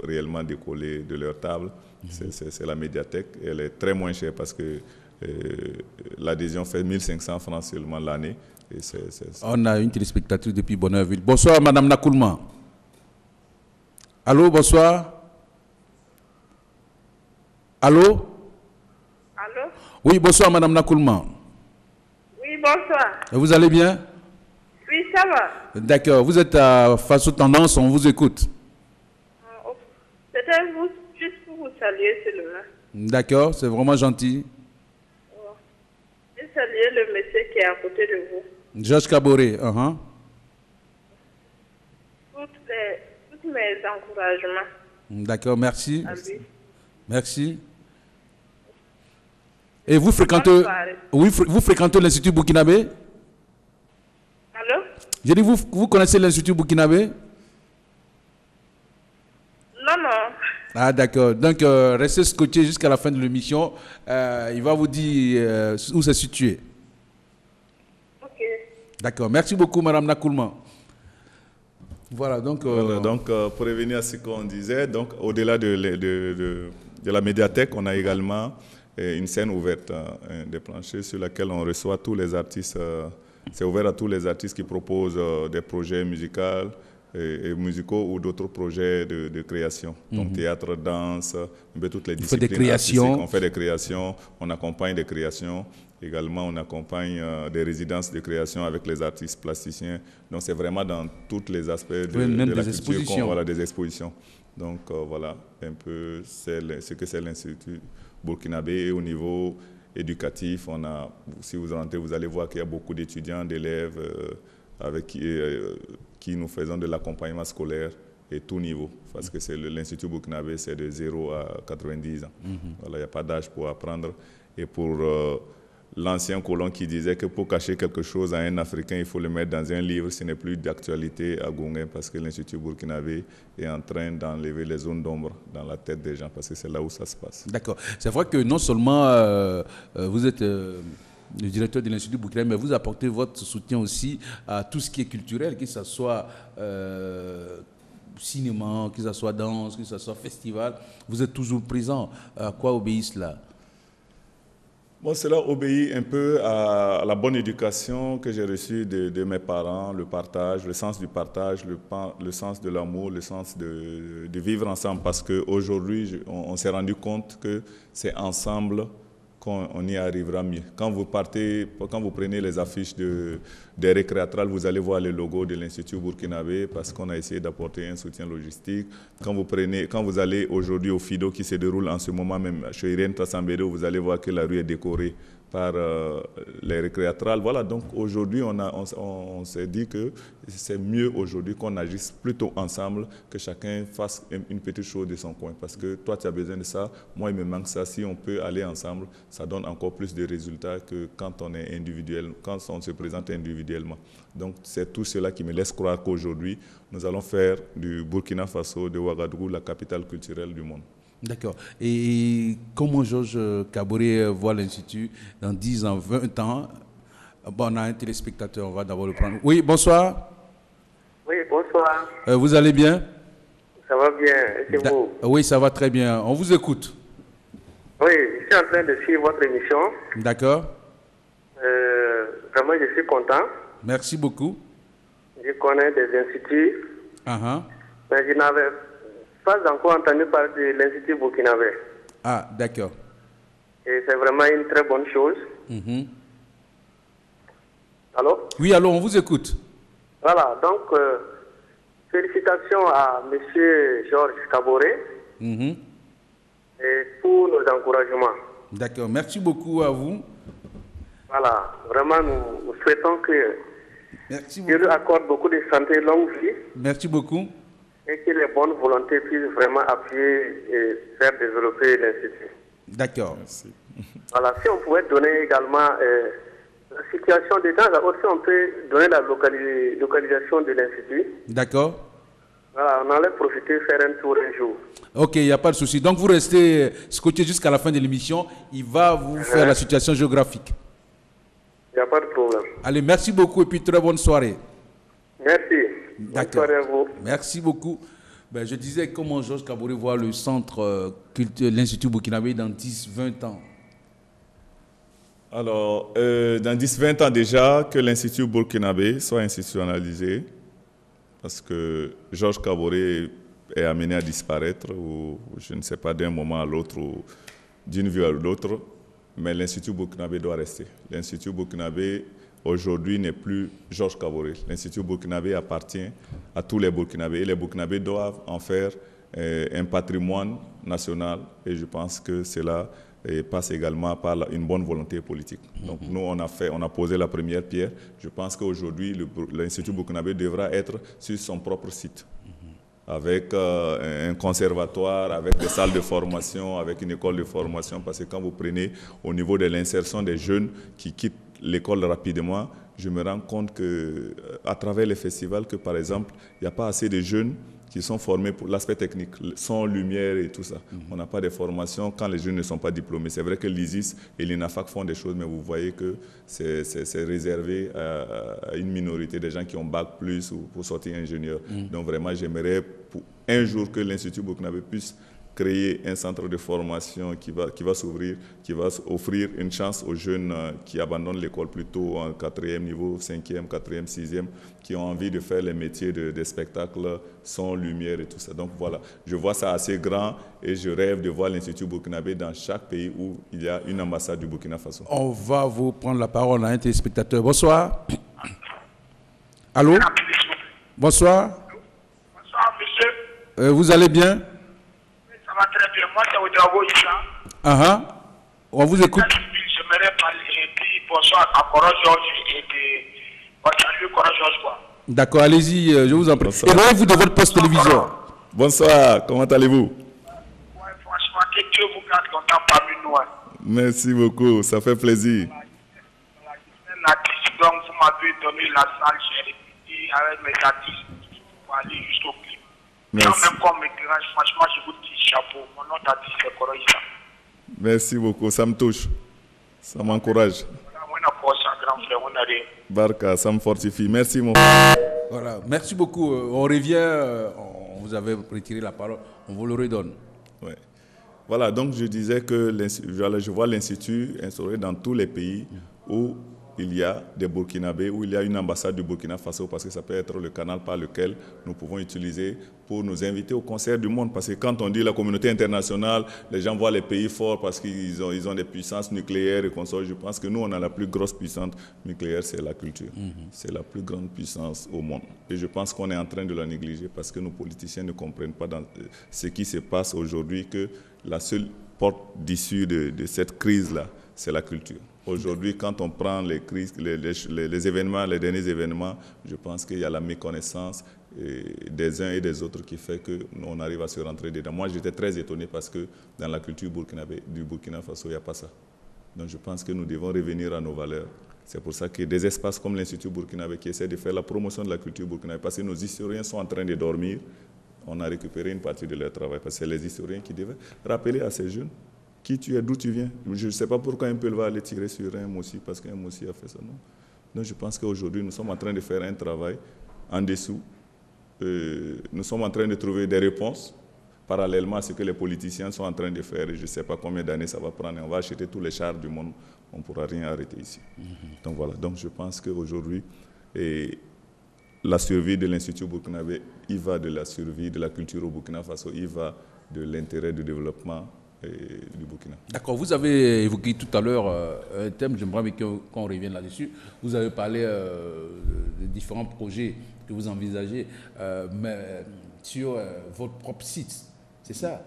B: réellement décoller de leur table, c'est la médiathèque. Elle est très moins chère parce que l'adhésion fait 1500 francs seulement l'année.
A: On a une téléspectatrice depuis Bonneuil-Ville. Bonsoir, Madame Nakoulman. Allô, bonsoir. Allô?
E: Allô?
A: Oui, bonsoir, Madame Nakoulman.
E: Oui, bonsoir.
A: Vous allez bien?
E: Oui, ça va.
A: D'accord. Vous êtes à Face aux Tendances, on vous écoute.
E: C'était juste pour vous saluer seulement.
A: D'accord, c'est vraiment gentil.
E: Je salue le monsieur qui est à côté de vous.
A: Georges Kaboré.
E: Tous mes encouragements.
A: D'accord, merci.
E: À lui.
A: Merci. Et vous fréquentez, vous fréquentez l'Institut burkinabé?
E: Allô?
A: J'ai dit, vous connaissez l'Institut burkinabé?
E: Non.
A: Ah d'accord. Donc, restez scotché jusqu'à la fin de l'émission. Il va vous dire où c'est situé.
E: Ok.
A: D'accord. Merci beaucoup, Madame Nakoulman. Voilà, donc...
B: pour revenir à ce qu'on disait, donc au-delà de la médiathèque, on a également une scène ouverte, des planchers sur laquelle on reçoit tous les artistes. C'est ouvert à tous les artistes qui proposent des projets musicaux ou d'autres projets de création. Donc théâtre, danse, toutes les disciplines.
A: Des créations.
B: On fait des créations, on accompagne des créations. Également, on accompagne des résidences de création avec les artistes plasticiens. Donc, c'est vraiment dans tous les aspects de la culture, voilà, des expositions. Donc, voilà un peu ce que c'est l'Institut burkinabé. Et au niveau éducatif, si vous rentrez, vous allez voir qu'il y a beaucoup d'étudiants, d'élèves avec qui nous faisons de l'accompagnement scolaire et tout niveau. Parce que l'Institut burkinabé, c'est de 0 à 90 ans. Voilà, il n'y a pas d'âge pour apprendre. Et pour l'ancien colon qui disait que pour cacher quelque chose à un Africain, il faut le mettre dans un livre, ce n'est plus d'actualité à Gouin parce que l'Institut burkinabé est en train d'enlever les zones d'ombre dans la tête des gens parce que c'est là où ça se passe.
A: D'accord. C'est vrai que non seulement vous êtes le directeur de l'Institut burkinabé, mais vous apportez votre soutien aussi à tout ce qui est culturel, que ce soit cinéma, que ce soit danse, que ce soit festival. Vous êtes toujours présent. À quoi obéit cela?
B: Bon, cela obéit un peu à la bonne éducation que j'ai reçue de mes parents, le partage, le sens du partage, le sens de l'amour, le sens de vivre ensemble. Parce qu'aujourd'hui, on s'est rendu compte que c'est ensemble qu'on y arrivera mieux. Quand vous prenez les affiches des récréatrales, vous allez voir le logo de l'Institut burkinabé parce qu'on a essayé d'apporter un soutien logistique. Quand vous allez aujourd'hui au FIDO qui se déroule en ce moment même chez Irène Tassambédo, vous allez voir que la rue est décorée par les récréatrales. Voilà, donc aujourd'hui, on s'est dit que c'est mieux aujourd'hui qu'on agisse plutôt ensemble, que chacun fasse une petite chose de son coin. Parce que toi, tu as besoin de ça, moi, il me manque ça. Si on peut aller ensemble, ça donne encore plus de résultats que quand on est individuel, quand on se présente individuellement. Donc, c'est tout cela qui me laisse croire qu'aujourd'hui, nous allons faire du Burkina Faso, de Ouagadougou, la capitale culturelle du monde.
A: D'accord. Et comment Georges Kaboré voit l'Institut dans 10 ans, 20 ans? Bon, on a un téléspectateur, on va d'abord le prendre. Oui, bonsoir.
F: Oui, bonsoir.
A: Vous allez bien?
F: Ça va bien, et c'est vous?
A: Oui, ça va très bien. On vous écoute.
F: Oui, je suis en train de suivre votre émission.
A: D'accord.
F: Vraiment, je suis content.
A: Merci beaucoup.
F: Je connais des instituts, mais je n'avais pas encore entendu parler de l'Institut burkinabé.
A: Ah, d'accord.
F: Et c'est vraiment une très bonne chose. Allô?
A: Oui, allô, on vous écoute.
F: Voilà, donc, félicitations à M. Georges Kaboré et pour nos encouragements.
A: D'accord, merci beaucoup à vous.
F: Voilà, vraiment, nous souhaitons que Dieu lui accorde beaucoup de santé, longue vie.
A: Merci beaucoup.
F: Et que les bonnes volontés puissent vraiment appuyer et faire développer l'Institut.
A: D'accord.
B: Merci.
F: Voilà, si on pouvait donner également la situation des temps, aussi on peut donner la localisation de l'Institut.
A: D'accord.
F: Voilà, on allait profiter faire un tour un jour.
A: Ok, il n'y a pas de souci. Donc vous restez scotché jusqu'à la fin de l'émission. Il va vous faire la situation géographique.
F: Il n'y a pas de problème.
A: Allez, merci beaucoup et puis très bonne soirée.
F: Merci.
A: D'accord.
F: Bonne soirée à vous.
A: Merci beaucoup. Ben, je disais comment Georges Kaboré voit le centre l'Institut burkinabé dans 10-20 ans.
B: Alors, dans 10-20 ans déjà, que l'Institut burkinabé soit institutionnalisé, parce que Georges Kaboré est amené à disparaître, ou je ne sais pas, d'un moment à l'autre, ou d'une vie à l'autre, mais l'Institut burkinabé doit rester. L'Institut burkinabé, aujourd'hui, n'est plus Georges Kaboré. L'Institut burkinabé appartient à tous les Burkinabés, et les Burkinabés doivent en faire un patrimoine national, et je pense que cela passe également par une bonne volonté politique. Donc nous, on a posé la première pierre. Je pense qu'aujourd'hui, l'Institut burkinabé devra être sur son propre site, avec un conservatoire, avec des salles de formation, avec une école de formation, parce que quand vous prenez au niveau de l'insertion des jeunes qui quittent l'école rapidement, je me rends compte qu'à travers les festivals, que par exemple, il n'y a pas assez de jeunes qui sont formés pour l'aspect technique, son, lumière et tout ça. On n'a pas de formation quand les jeunes ne sont pas diplômés. C'est vrai que l'ISIS et l'INAFAC font des choses, mais vous voyez que c'est réservé à une minorité de gens qui ont bac plus ou pour sortir ingénieur. Donc vraiment, j'aimerais pour un jour que l'Institut burkinabé puisse créer un centre de formation qui va s'ouvrir, qui va offrir une chance aux jeunes qui abandonnent l'école plutôt en 4e niveau, 5e, 4e, 6e, qui ont envie de faire les métiers de spectacle, son, lumière et tout ça. Donc voilà, je vois ça assez grand et je rêve de voir l'Institut burkinabé dans chaque pays où il y a une ambassade du Burkina Faso.
A: On va vous prendre la parole à un téléspectateur. Bonsoir. Allô? Bonsoir.
G: Bonsoir, monsieur.
A: Vous allez bien?
G: Ça va très bien. Moi, c'est Ouedraogo Issa.
A: On vous écoute.
G: J'aimerais parler et dire bonsoir à Koro Georges et de Koro Georges, quoi.
A: D'accord, allez-y, je vous en prie. Éloignez-vous de votre poste téléviseur.
B: Bonsoir, comment allez-vous?
G: Ouais, franchement, que Dieu vous garde longtemps parmi nous.
B: Merci beaucoup, ça fait plaisir.
G: Donc, vous m'avez donné la salle, j'ai répété avec mes artistes pour aller jusqu'au clip.
B: Merci.
G: Même comme éclairage, franchement, je vous dis chapeau. Mon nom d'artiste, c'est Koro Issa.
B: Merci beaucoup, ça me touche, ça m'encourage. Barka, ça me fortifie. Merci mon frère.
A: Voilà, merci beaucoup. On revient, on vous avait retiré la parole, on vous le redonne.
B: Ouais. Voilà, donc je disais que je vois l'Institut instauré dans tous les pays où il y a des Burkinabés, où il y a une ambassade du Burkina Faso, parce que ça peut être le canal par lequel nous pouvons utiliser pour nous inviter au concert du monde. Parce que quand on dit la communauté internationale, les gens voient les pays forts parce qu'ils ont des puissances nucléaires et consorts. Je pense que nous, on a la plus grosse puissance nucléaire, c'est la culture. C'est la plus grande puissance au monde. Et je pense qu'on est en train de la négliger parce que nos politiciens ne comprennent pas dans ce qui se passe aujourd'hui que la seule porte d'issue de cette crise-là, c'est la culture. Aujourd'hui, quand on prend les crises, les événements, les derniers événements, je pense qu'il y a la méconnaissance des uns et des autres qui fait qu'on arrive à se rentrer dedans. Moi, j'étais très étonné parce que dans la culture du Burkina Faso, il n'y a pas ça. Donc je pense que nous devons revenir à nos valeurs. C'est pour ça que des espaces comme l'Institut burkinabé qui essaie de faire la promotion de la culture burkinabé, parce que nos historiens sont en train de dormir, on a récupéré une partie de leur travail, parce que c'est les historiens qui devaient rappeler à ces jeunes qui tu es, d'où tu viens. Je ne sais pas pourquoi un peu va aller tirer sur un Mossi, parce qu'un Mossi a fait ça, non. Donc je pense qu'aujourd'hui, nous sommes en train de faire un travail en dessous. Nous sommes en train de trouver des réponses parallèlement à ce que les politiciens sont en train de faire. Et je ne sais pas combien d'années ça va prendre. On va acheter tous les chars du monde. On ne pourra rien arrêter ici. Donc voilà. Donc je pense qu'aujourd'hui, la survie de l'Institut burkinabé, il va de la survie de la culture au Burkina Faso, il va de l'intérêt du développement du Burkina.
A: D'accord. Vous avez évoqué tout à l'heure un thème, j'aimerais bien qu'on revienne là-dessus. Vous avez parlé de différents projets que vous envisagez, mais sur votre propre site. C'est ça?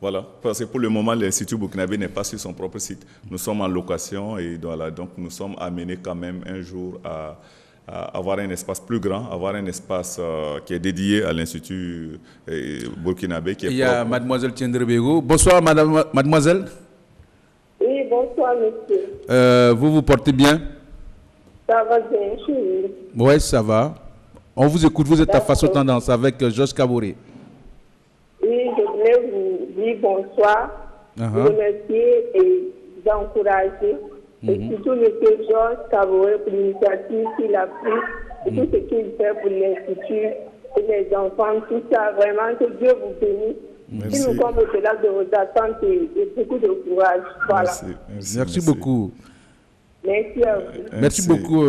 B: Voilà, parce que pour le moment, l'Institut burkinabé n'est pas sur son propre site. Nous sommes en location et voilà, donc nous sommes amenés quand même un jour à avoir un espace plus grand, avoir un espace qui est dédié à l'Institut burkinabé.
A: Il y a Mademoiselle Tiendrebego. Bonsoir, mademoiselle.
E: Oui, bonsoir, monsieur.
A: Vous vous portez bien?
E: Ça va bien, oui.
A: Oui, ça va. On vous écoute, vous êtes à Faso Tendance avec Georges Kaboré.
E: Oui, je voulais vous dire bonsoir, vous remercier et vous encourager. Et surtout le Georges Kaboré pour l'initiative qu'il a prise et tout ce qu'il fait pour l'Institut et les enfants, tout ça, vraiment, que Dieu vous bénisse.
B: Merci.
E: Qu'il nous comble au-delà de vos attentes et beaucoup de courage. Voilà.
A: Merci beaucoup.
E: Merci à vous.
A: Merci beaucoup,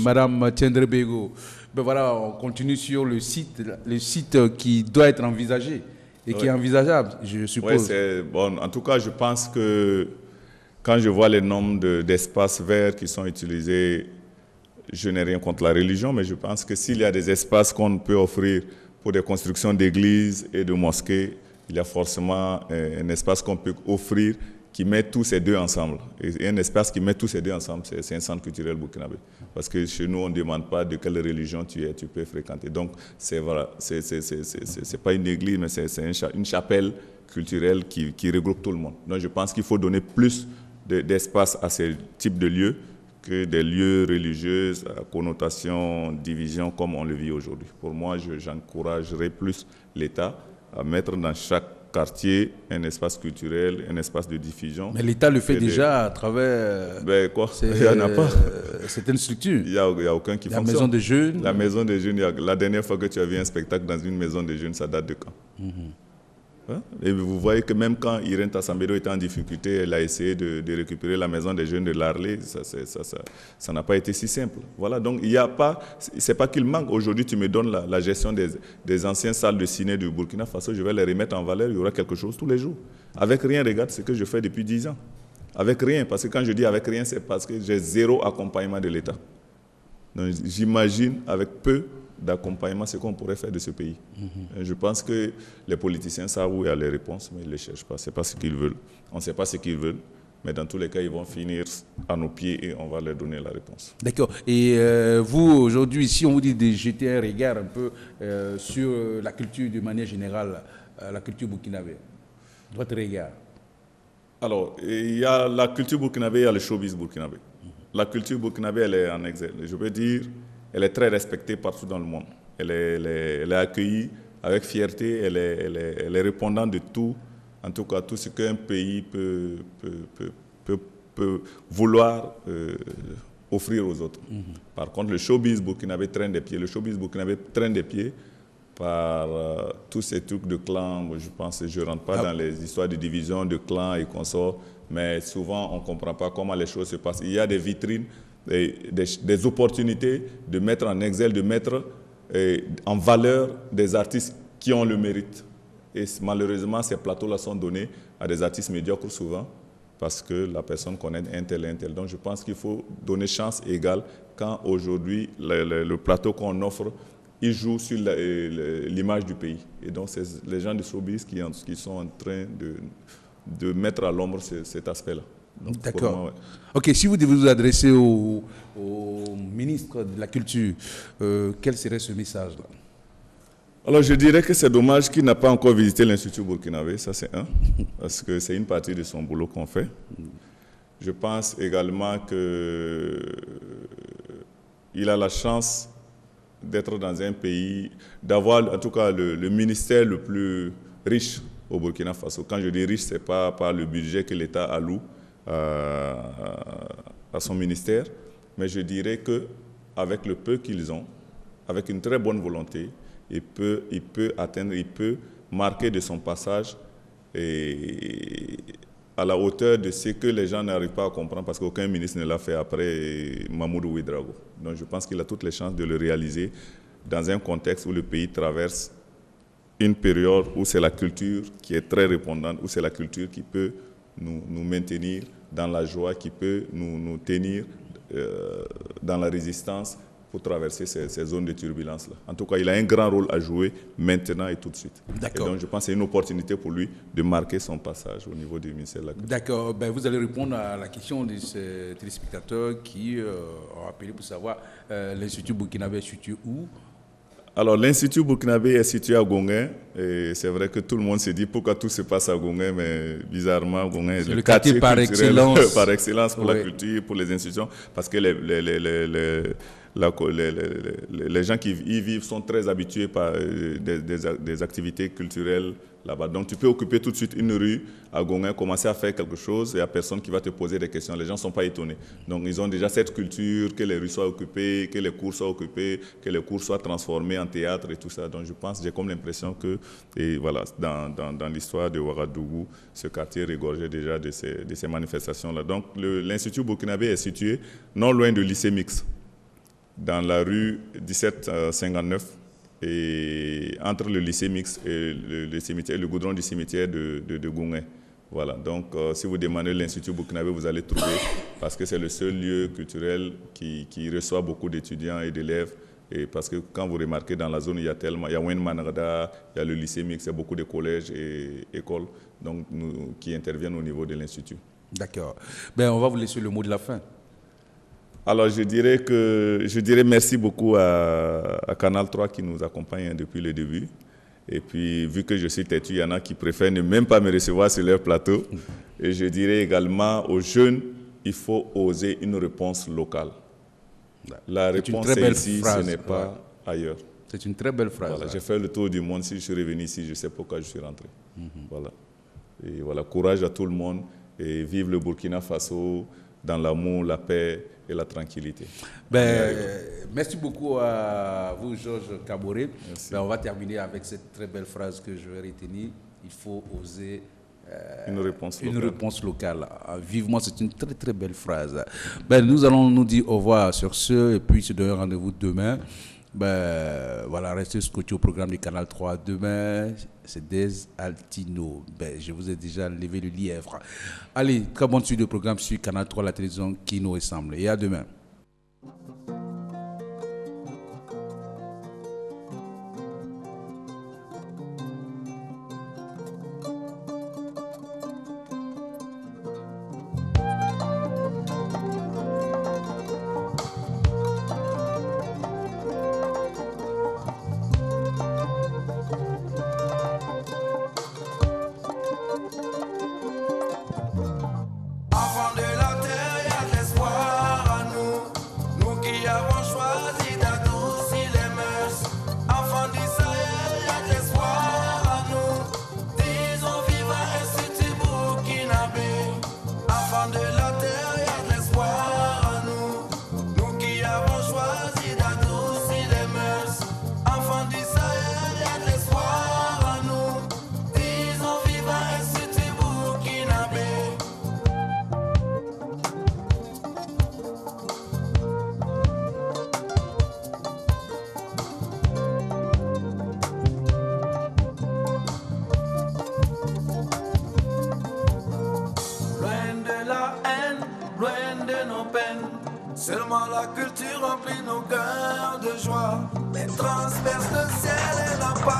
A: Madame Tiendrebego. Ben voilà, on continue sur le site qui doit être envisagé et qui est envisageable, je suppose.
B: Oui, bon. En tout cas, je pense que quand je vois les nombres d'espaces verts qui sont utilisés, je n'ai rien contre la religion, mais je pense que s'il y a des espaces qu'on peut offrir pour des constructions d'églises et de mosquées, il y a forcément un espace qu'on peut offrir qui met tous ces deux ensemble. Et un espace qui met tous ces deux ensemble, c'est un centre culturel burkinabé. Parce que chez nous, on ne demande pas de quelle religion tu es, tu peux fréquenter. Donc, c'est voilà, c'est pas une église, mais c'est une chapelle culturelle qui regroupe tout le monde. Donc, je pense qu'il faut donner plus d'espace à ces types de lieux que des lieux religieux à connotation, division, comme on le vit aujourd'hui. Pour moi, j'encouragerais plus l'État à mettre dans chaque quartier un espace culturel, un espace de diffusion.
A: Mais l'État le fait déjà à travers...
B: Ben quoi, il n'y en a pas.
A: C'est une structure.
B: Il n'y a aucun qui fonctionne.
A: La maison des jeunes.
B: La maison des jeunes, la dernière fois que tu as vu un spectacle dans une maison des jeunes, ça date de quand? Hein? Et vous voyez que même quand Irène Tassambedo était en difficulté, elle a essayé de récupérer la maison des jeunes de l'Arlé, ça n'a pas été si simple. Voilà, donc il n'y a pas, c'est pas qu'il manque. Aujourd'hui, tu me donnes la gestion des anciennes salles de ciné du Burkina Faso, je vais les remettre en valeur, il y aura quelque chose tous les jours. Avec rien, regarde ce que je fais depuis 10 ans. Avec rien, parce que quand je dis avec rien, c'est parce que j'ai zéro accompagnement de l'État. Donc j'imagine avec peu d'accompagnement, ce qu'on pourrait faire de ce pays. Je pense que les politiciens savent où il y a les réponses, mais ils ne les cherchent pas. Ce n'est pas ce qu'ils veulent. On ne sait pas ce qu'ils veulent, mais dans tous les cas, ils vont finir à nos pieds et on va leur donner la réponse.
A: D'accord. Et vous, aujourd'hui, si on vous dit de jeter un regard un peu sur la culture de manière générale, la culture burkinabé, votre regard? Alors,
B: il y a la culture burkinabé, il y a le showbiz burkinabé. La culture burkinabé, elle est en exil. Je peux dire, elle est très respectée partout dans le monde. Elle est accueillie avec fierté, elle est répondante de tout, en tout cas tout ce qu'un pays peut vouloir offrir aux autres. Par contre, le showbiz burkinabé traîne des pieds. Le showbiz burkinabé traîne des pieds par tous ces trucs de clans. Je ne rentre pas dans les histoires de division, de clans et consorts, mais souvent on ne comprend pas comment les choses se passent. Il y a des vitrines, des opportunités de mettre en exil, de mettre en valeur des artistes qui ont le mérite. Et malheureusement, ces plateaux-là sont donnés à des artistes médiocres souvent, parce que la personne connaît un tel et un tel. Donc je pense qu'il faut donner chance égale quand aujourd'hui le plateau qu'on offre, il joue sur l'image du pays. Et donc c'est les gens de showbiz qui sont en train de mettre à l'ombre cet aspect-là.
A: D'accord. Ouais. Ok, si vous devez vous adresser au ministre de la Culture, quel serait ce message-là?
B: Alors, je dirais que c'est dommage qu'il n'a pas encore visité l'Institut burkinabé, ça c'est un, parce que c'est une partie de son boulot qu'on fait. Je pense également qu'il a la chance d'être dans un pays, d'avoir en tout cas le ministère le plus riche au Burkina Faso. Quand je dis riche, ce n'est pas par le budget que l'État alloue à son ministère, mais je dirais qu'avec le peu qu'ils ont, avec une très bonne volonté, il peut marquer de son passage et à la hauteur de ce que les gens n'arrivent pas à comprendre parce qu'aucun ministre ne l'a fait après Mamadou Ouédraogo. Donc je pense qu'il a toutes les chances de le réaliser dans un contexte où le pays traverse une période où c'est la culture qui est très répondante, où c'est la culture qui peut nous maintenir dans la joie, qui peut nous tenir dans la résistance pour traverser ces zones de turbulence-là. En tout cas, il a un grand rôle à jouer maintenant et tout de suite. D'accord. Et donc, je pense que c'est une opportunité pour lui de marquer son passage au niveau du ministère de la Culture.
A: D'accord. Ben, vous allez répondre à la question de ces téléspectateurs qui ont appelé pour savoir l'Institut burkinabé est situé où?
B: Alors, l'Institut burkinabé est situé à Gonguin. Et c'est vrai que tout le monde se dit pourquoi tout se passe à Gonguin, mais bizarrement, Gonguin est le quartier par excellence pour la culture, pour les institutions, parce que les gens qui y vivent sont très habitués par des activités culturelles là-bas. Donc, tu peux occuper tout de suite une rue à Gonguin, commencer à faire quelque chose, et il n'y a personne qui va te poser des questions. Les gens ne sont pas étonnés. Donc, ils ont déjà cette culture, que les rues soient occupées, que les cours soient occupés, que les cours soient transformés en théâtre et tout ça. Donc, je pense, j'ai comme l'impression que, et voilà, dans l'histoire de Ouagadougou, ce quartier regorgeait déjà de ces manifestations-là. Donc, l'Institut burkinabé est situé non loin du lycée mixte, dans la rue 1759, et entre le lycée mixte et le cimetière, le goudron du cimetière de Gonguin. Voilà, donc si vous demandez l'Institut burkinabé, vous allez trouver, parce que c'est le seul lieu culturel qui reçoit beaucoup d'étudiants et d'élèves. Et parce que quand vous remarquez dans la zone, il y a Wen Manarda, il y a le lycée mixte, il y a beaucoup de collèges et écoles donc, qui interviennent au niveau de l'Institut.
A: D'accord. Ben, on va vous laisser le mot de la fin.
B: Alors, je dirais merci beaucoup à Canal 3 qui nous accompagne depuis le début. Et puis, vu que je suis têtu, il y en a qui préfèrent ne même pas me recevoir sur leur plateau. Et je dirais également aux jeunes, il faut oser une réponse locale. La réponse est ici, ce n'est pas ailleurs.
A: C'est une très belle phrase.
B: Voilà, j'ai fait le tour du monde. Si je suis revenu ici, je sais pourquoi je suis rentré. Voilà. Et voilà, courage à tout le monde et vive le Burkina Faso dans l'amour, la paix et la tranquillité.
A: Merci beaucoup à vous, Georges Kaboré. On va terminer avec cette très belle phrase que je vais retenir. Il faut oser
B: une réponse locale.
A: Vivement, c'est une très très belle phrase. Nous allons nous dire au revoir sur ce et puis se donner rendez-vous demain. Voilà, restez scotchés au programme du Canal 3. Demain, c'est Des Altino. Je vous ai déjà levé le lièvre. Allez, très bonne suite de programme sur Canal 3, la télévision qui nous ressemble. Et à demain.
C: Seulement la culture remplit nos cœurs de joie, mais transperce le ciel et n'a pas